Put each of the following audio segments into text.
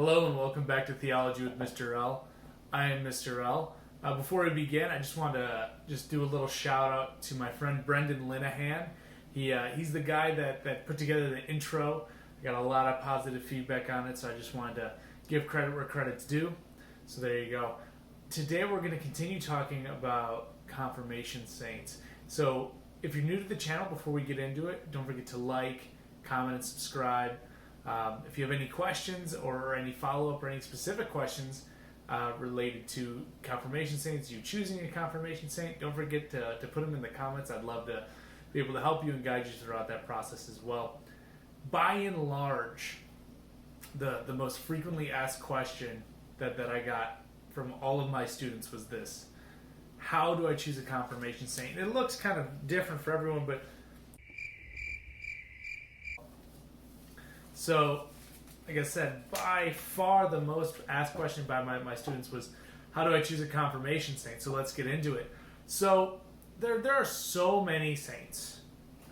Hello and welcome back to Theology with Mr. L. I am Mr. L. Before we begin, I just want to do a little shout out to my friend Brendan Linehan. He's the guy that put together the intro. I got a lot of positive feedback on it, so I just wanted to give credit where credit's due. So there you go. Today we're going to continue talking about confirmation saints. So if you're new to the channel, before we get into it, don't forget to like, comment, and subscribe. If you have any questions or any follow-up or any specific questions related to confirmation saints, you choosing a confirmation saint, don't forget to put them in the comments. I'd love to be able to help you and guide you throughout that process as well. By and large, the most frequently asked question that I got from all of my students was this: how do I choose a confirmation saint? And it looks kind of different for everyone, but so, like I said, by far the most asked question by my students was, how do I choose a confirmation saint? So let's get into it. So there are so many saints,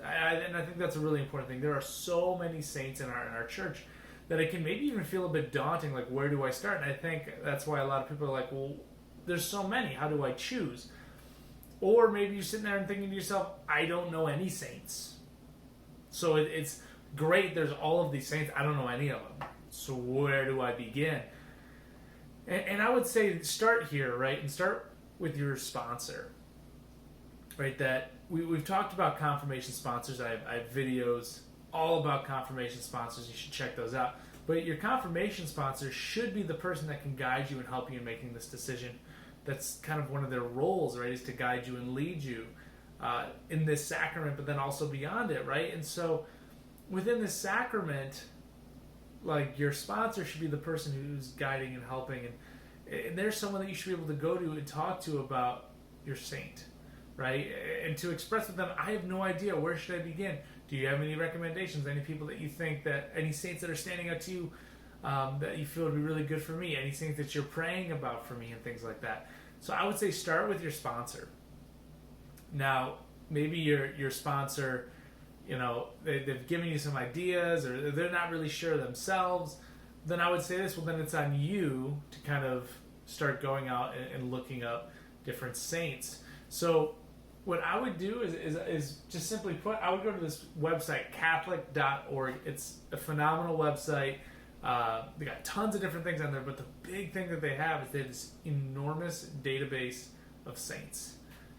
and I think that's a really important thing. There are so many saints in our church that it can maybe even feel a bit daunting, like where do I start? And I think that's why a lot of people are like, well, there's so many, how do I choose? Or maybe you're sitting there and thinking to yourself, I don't know any saints. So it's great, there's all of these saints, I don't know any of them. So where do I begin? And I would say start here, right? And start with your sponsor, right? That we've talked about confirmation sponsors. I have videos all about confirmation sponsors. You should check those out. But your confirmation sponsor should be the person that can guide you and help you in making this decision. That's kind of one of their roles, right? Is to guide you and lead you in this sacrament, but then also beyond it, right? And so within this sacrament, like, your sponsor should be the person who's guiding and helping, and there's someone that you should be able to go to and talk to about your saint, right? And to express with them, I have no idea, where should I begin? Do you have any recommendations? Any people that you think that, any saints that are standing out to you that you feel would be really good for me? Any saints that you're praying about for me and things like that? So I would say start with your sponsor. Now, maybe your sponsor, you know, they've given you some ideas, or they're not really sure themselves, then I would say this: well, then it's on you to kind of start going out and looking up different saints. So what I would do is just simply put, I would go to this website, Catholic.org. It's a phenomenal website. They got tons of different things on there, but the big thing that they have is they have this enormous database of saints.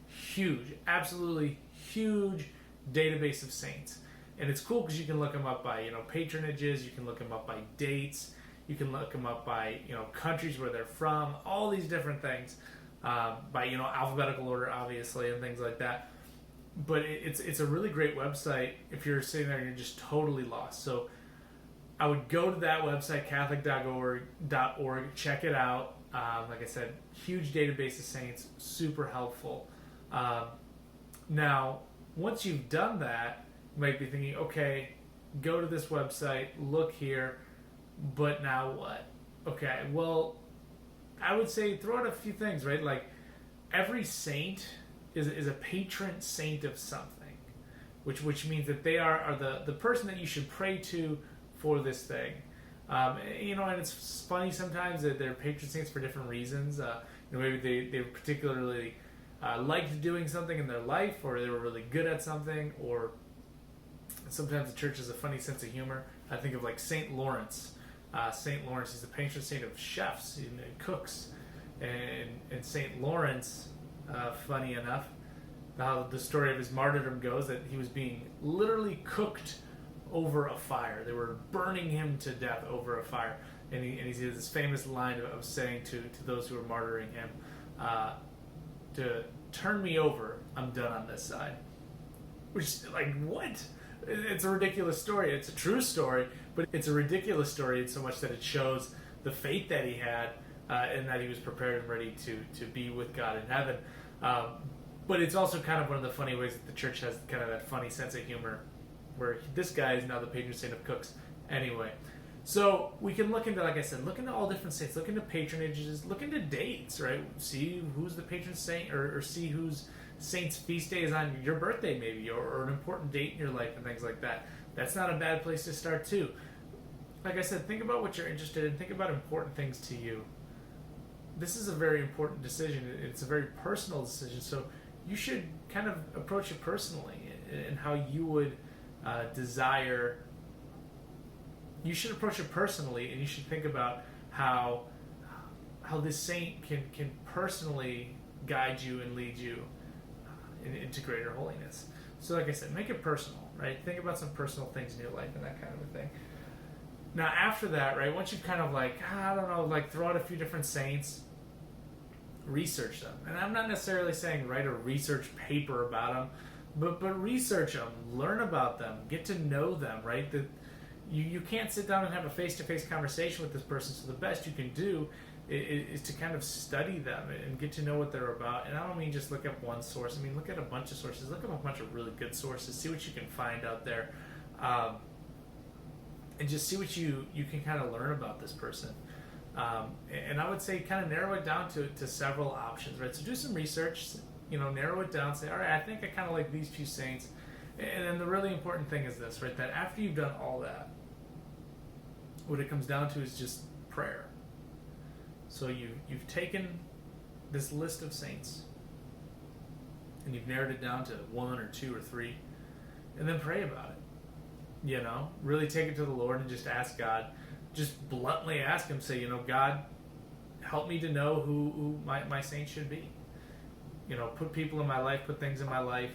Huge, absolutely huge database of saints. And it's cool because you can look them up by, patronages, you can look them up by dates, you can look them up by, countries where they're from, all these different things, by, alphabetical order, obviously, and things like that. But it's a really great website if you're sitting there and you're just totally lost. So I would go to that website, Catholic.org, check it out. Like I said, huge database of saints, super helpful. Now, once you've done that, you might be thinking, okay, go to this website, look here, but now what? Okay, well, I would say throw out a few things, right? Like, every saint is a patron saint of something, which means that they are the person that you should pray to for this thing. And it's funny sometimes that they're patron saints for different reasons. Maybe they particularly liked doing something in their life, or they were really good at something, or sometimes the church has a funny sense of humor. I think of like St. Lawrence. St. Lawrence is the patron saint of chefs and cooks. And St. Lawrence, funny enough, how the story of his martyrdom goes, that he was being literally cooked over a fire. They were burning him to death over a fire. And he has this famous line of saying to those who were martyring him, to turn me over, I'm done on this side. Which, like, what? It's a ridiculous story. It's a true story, but it's a ridiculous story in so much that it shows the faith that he had, and that he was prepared and ready to be with God in heaven. But it's also kind of one of the funny ways that the church has kind of that funny sense of humor, where this guy is now the patron saint of cooks. Anyway, so we can look into, like I said, look into all different saints, look into patronages, look into dates, right? See who's the patron saint, or see whose saint's feast day is on your birthday, maybe, or an important date in your life and things like that. That's not a bad place to start too. like I said, think about what you're interested in. Think about important things to you. This is a very important decision. It's a very personal decision. So you should kind of approach it personally and how you would desire. You should approach it personally, and you should think about how this saint can personally guide you and lead you into greater holiness. So like I said, make it personal, right? Think about some personal things in your life and that kind of a thing. Now after that, right, once you've kind of I don't know, throw out a few different saints, research them. And I'm not necessarily saying write a research paper about them, but research them, learn about them, get to know them, right? That you can't sit down and have a face-to-face conversation with this person, so the best you can do is to kind of study them and get to know what they're about. And I don't mean just look up one source. I mean, look at a bunch of sources. Look up a bunch of really good sources. See what you can find out there. And just see what you can kind of learn about this person. And I would say kind of narrow it down to several options, right? So do some research, narrow it down, say, all right, I think I kind of like these few saints. And then the really important thing is this, right? That after you've done all that, what it comes down to is just prayer. So you've taken this list of saints and you've narrowed it down to 1 or 2 or 3, and then pray about it. Really take it to the Lord and just ask God, just bluntly ask Him, say, God, help me to know who my saint should be. Put people in my life, put things in my life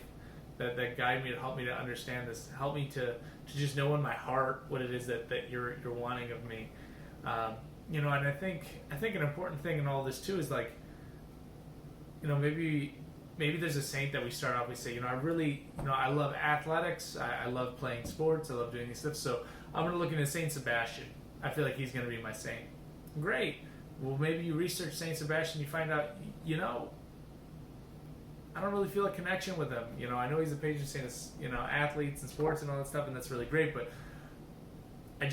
that guide me, to help me to understand this, help me to just know in my heart what it is that you're wanting of me. And I think an important thing in all this too is maybe there's a saint that we start off, we say, I love athletics, I love playing sports, I love doing these stuff, so I'm going to look into Saint Sebastian. I feel like he's going to be my saint. Great. Well, maybe you research Saint Sebastian, you find out, I don't really feel a connection with him. I know he's a patron saint of, athletes and sports and all that stuff, and that's really great, but I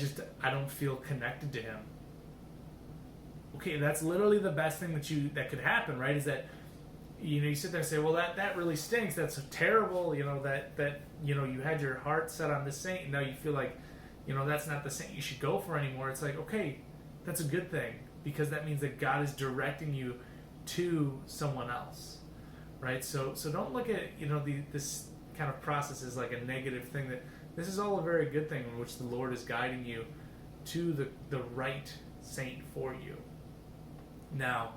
don't feel connected to him. Okay, that's literally the best thing that could happen, right? Is that, you sit there and say, well, that really stinks. That's terrible, that you had your heart set on this saint, and now you feel like, that's not the saint you should go for anymore. It's like, okay, that's a good thing, because that means that God is directing you to someone else. Right, so don't look at this kind of process as like a negative thing. That this is all a very good thing in which the Lord is guiding you to the right saint for you. Now,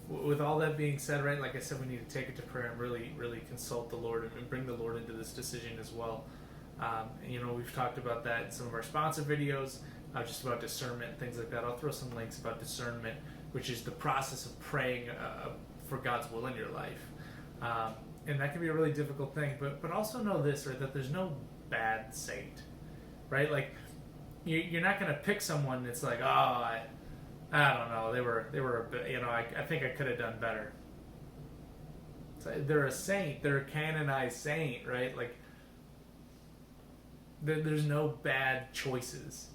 with all that being said, right, like I said, we need to take it to prayer and really, really consult the Lord and bring the Lord into this decision as well. We've talked about that in some of our sponsor videos, just about discernment and things like that. I'll throw some links about discernment, which is the process of praying for God's will in your life, and that can be a really difficult thing. But also know this, right? That there's no bad saint, right? Like you're not going to pick someone that's like, I don't know, they were a bit, I think I could have done better. So they're a saint, they're a canonized saint, right? Like there's no bad choices,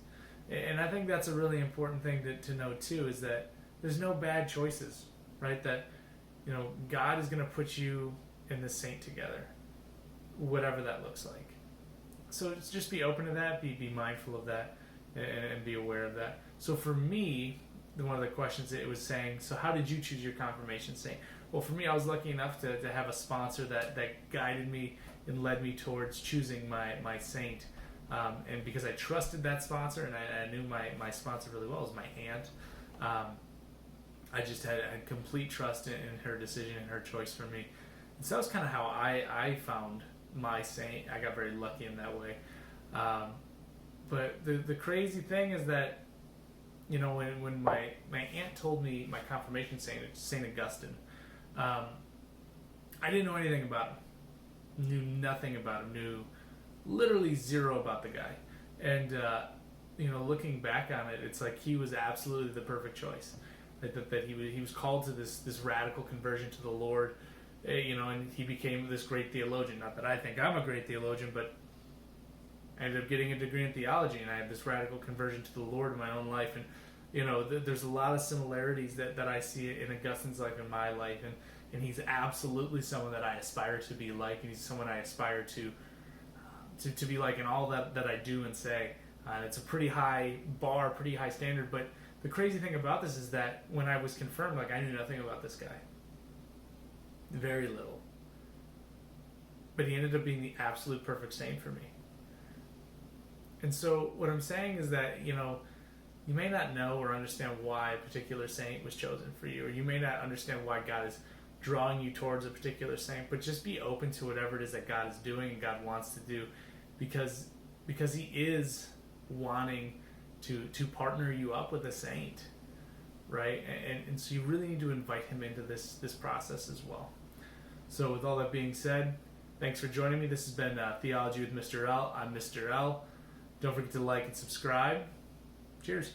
and I think that's a really important thing to know too. Is that there's no bad choices, right? That God is going to put you and this saint together, whatever that looks like. So just be open to that, be mindful of that, and be aware of that. So for me, one of the questions it was saying, so how did you choose your confirmation saint? Well, for me, I was lucky enough to have a sponsor that guided me and led me towards choosing my saint. And because I trusted that sponsor and I knew my sponsor really well, it was my aunt. I just had complete trust in her decision and her choice for me. And so that was kind of how I found my saint. I got very lucky in that way. But the crazy thing is that, when my aunt told me my confirmation saint, St. Augustine, I didn't know anything about him. Knew nothing about him. Knew literally zero about the guy. And, looking back on it, it's like he was absolutely the perfect choice. That he was called to this radical conversion to the Lord, and he became this great theologian. Not that I think I'm a great theologian, but I ended up getting a degree in theology, and I had this radical conversion to the Lord in my own life. And there's a lot of similarities that I see in Augustine's life and my life, and he's absolutely someone that I aspire to be like, and he's someone I aspire to be like in all that I do and say. And it's a pretty high bar, pretty high standard. But the crazy thing about this is that when I was confirmed, like, I knew nothing about this guy. Very little. But he ended up being the absolute perfect saint for me. And so what I'm saying is that, you know, you may not know or understand why a particular saint was chosen for you, or you may not understand why God is drawing you towards a particular saint, but just be open to whatever it is that God is doing and God wants to do, because he is wanting to partner you up with a saint, right? And so you really need to invite him into this process as well. So with all that being said, thanks for joining me. This has been Theology with Mr. L. I'm Mr. L. Don't forget to like and subscribe. Cheers.